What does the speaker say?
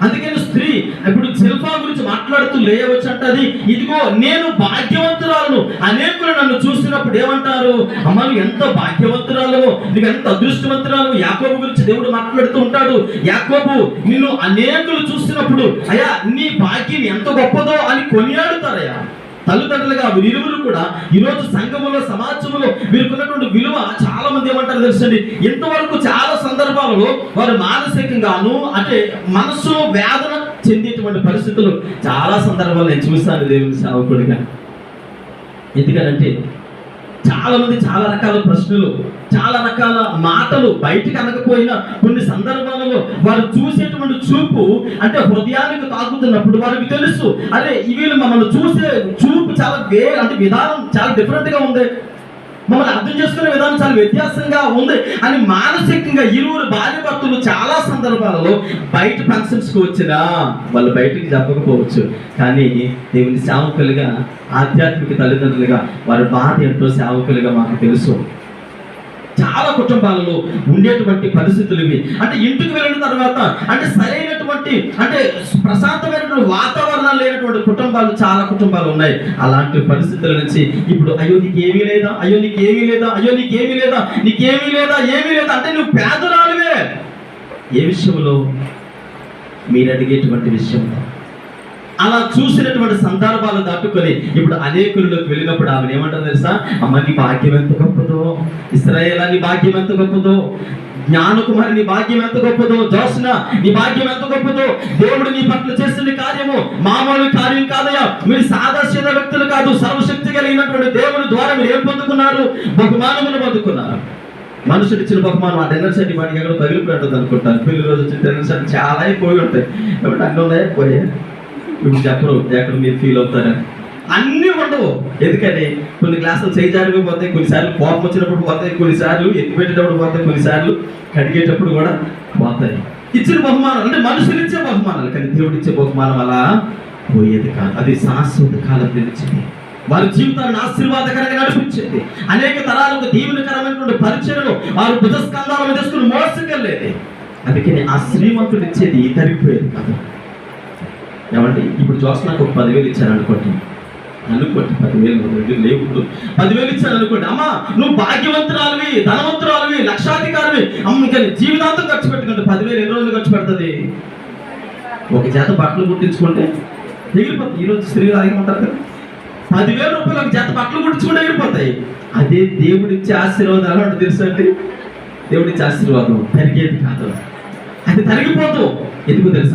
అందుకని స్త్రీ ఇప్పుడు శిల్పా గురించి మాట్లాడుతూ లేయవచ్చు అంటది, ఇదిగో నేను భాగ్యవంతురాలను, అనేకులు నన్ను చూసినప్పుడు ఏమంటారు, అమ్మ నువ్వు ఎంత భాగ్యవంతురాలు, నువ్వు ఎంత అదృష్టవంతురాలు. యాకోబు గురించి దేవుడు మాట్లాడుతూ ఉంటాడు, యాకోబు నిన్ను అనేకులు చూసినప్పుడు అయ్యా నీ భాగ్యం ఎంత గొప్పదో అని కొనియాడుతారయ్యా. తల్లిదండ్రులుగా వీరిరువురు కూడా ఈరోజు సంఘములో సమాజంలో వీరికున్నటువంటి విలువ చాలా మంది ఏమంటారు తెలుసండి, ఇంతవరకు చాలా సందర్భాలలో వారు మానసికంగాను అంటే మనసు వేదన చెందేటువంటి పరిస్థితులు చాలా సందర్భాలు నేను చూశాను దేవుని సేవకుడిగా. ఎందుకనంటే చాలా మంది చాలా రకాల ప్రశ్నలు, చాలా రకాల మాటలు బయటికి అనకపోయినా కొన్ని సందర్భాలలో వారు చూసేటువంటి చూపు అంటే హృదయానికి తాకుతున్నప్పుడు వారికి తెలుసు, అరే వీళ్ళు మమ్మల్ని చూసే చూపు చాలా అంటే విధానం చాలా డిఫరెంట్ గా ఉంది, మమ్మల్ని అర్థం చేసుకునే విధానం చాలా వ్యత్యాసంగా ఉంది అని మానసికంగా ఇరువురు భార్య భర్తలు చాలా సందర్భాలలో బయట ఫంక్షన్స్కి వచ్చినా వాళ్ళు బయటికి చెప్పకపోవచ్చు, కానీ దేవుని సేవకులుగా ఆధ్యాత్మిక తల్లిదండ్రులుగా వారి బాధ ఎంతో సేవకులుగా మాకు తెలుసు. చాలా కుటుంబాలలో ఉండేటువంటి పరిస్థితులు ఇవి. అంటే ఇంటికి వెళ్ళిన తర్వాత అంటే సరైనటువంటి అంటే ప్రశాంతమైనటువంటి వాతావరణం లేనటువంటి కుటుంబాలు చాలా కుటుంబాలు ఉన్నాయి. అలాంటి పరిస్థితుల నుంచి ఇప్పుడు అయ్యో నీకేమీ లేదా, అయ్యో నీకేమీ లేదా, అయ్యో నీకేమీ లేదా, నీకేమీ లేదా, ఏమీ లేదా అంటే నువ్వు పేదరాలువే. ఏ విషయంలో? మీరు అడిగేటువంటి విషయంలో. అలా చూసినటువంటి సందర్భాలు దాటుకొని ఇప్పుడు అనేకుల్లోకి వెళ్ళినప్పుడు ఆమె ఏమంటారు తెలుసా, అమ్మ నీ భాగ్యం ఎంత గొప్పదో, ఇశ్రాయేలా నీ భాగ్యం ఎంత గొప్పదో, జ్ఞానకుమారి నీ భాగ్యం ఎంత గొప్పదో, జోష్న నీ భాగ్యం ఎంత గొప్పదో, దేవుడు నీ పట్ల చేస్తున్న కార్యము మామూలు కార్యం కాదయ్యా, మీరు సాదాశీల వ్యక్తులు కాదు, సర్వశక్తి కలిగినటువంటి దేవుని ద్వారా మీరు ఏం పొందుకున్నారు, బహుమానమును పొందుకున్నారు. మనుషుడు ఇచ్చిన బహుమానం ఆ డిన్నర్ సెట్ వాడికి ఎక్కడ తగిలిపెట్టదు అనుకుంటాను. పెళ్లి రోజు వచ్చిన డిన్నర్ సెట్ చాలా అయిపోయి ఉంటాయి కాబట్టి అన్నీ ఉన్నాయా పోయాయి. ఇప్పుడు చెప్పరు ఎక్కడ మీరు ఫీల్ అవుతారని, అన్నీ ఉండవు. ఎందుకని కొన్ని గ్లాసులు చేయి జారిపోతాయి, కొన్నిసార్లు కోపం వచ్చినప్పుడు పోతాయి, కొన్నిసార్లు ఎత్తి పెట్టేటప్పుడు పోతాయి, కొన్నిసార్లు కడిగేటప్పుడు కూడా పోతాయి. ఇచ్చిన బహుమానాలు అంటే మనుషులు ఇచ్చే బహుమానాలు, కానీ దేవుడు ఇచ్చే బహుమానం అలా పోయేది కాదు. అది శాశ్వత కాలం నిలిచింది, వారి జీవితాలను ఆశీర్వాదకరంగా నడిపించేది, అనేక తరాలకు దీవెనకరమైనటువంటి పరిచయను వారు భుజస్కంధాలను తీసుకుని మోసుకెళ్ళేది. అందుకని ఆ శ్రీమంతుడు ఇచ్చేది తరిగిపోయేది కాదు. ఏమంటే ఇప్పుడు నాకు ఒక 10,000 ఇచ్చాను అనుకోండి, 10,000 లేవు, 10,000 ఇచ్చాను అనుకోండి, అమ్మ నువ్వు భాగ్యవంతురాలివి, ధనవంతురాలివి, లక్షాధికారివి, అమ్మ కానీ జీవితాంతం ఖర్చు పెట్టుకుంటే 10,000 ఎన్ని రోజులు ఖర్చు పెడుతుంది? ఒక జత బట్టలు కుట్టించుకుంటే ఎగిరిపోతాయి. ఈరోజు స్త్రీలు ఆగిపోతారు కదా, 10,000 రూపాయలు ఒక జత బట్టలు కుట్టించుకుంటే ఎగిరిపోతాయి. అదే దేవుడిచ్చే ఆశీర్వాదం ఎలా ఉంటుంది తెలుసు అండి, దేవుడిచ్చే ఆశీర్వాదం తరిగేది కాదు, అది తరిగిపోదు. ఎందుకు తెలుసు?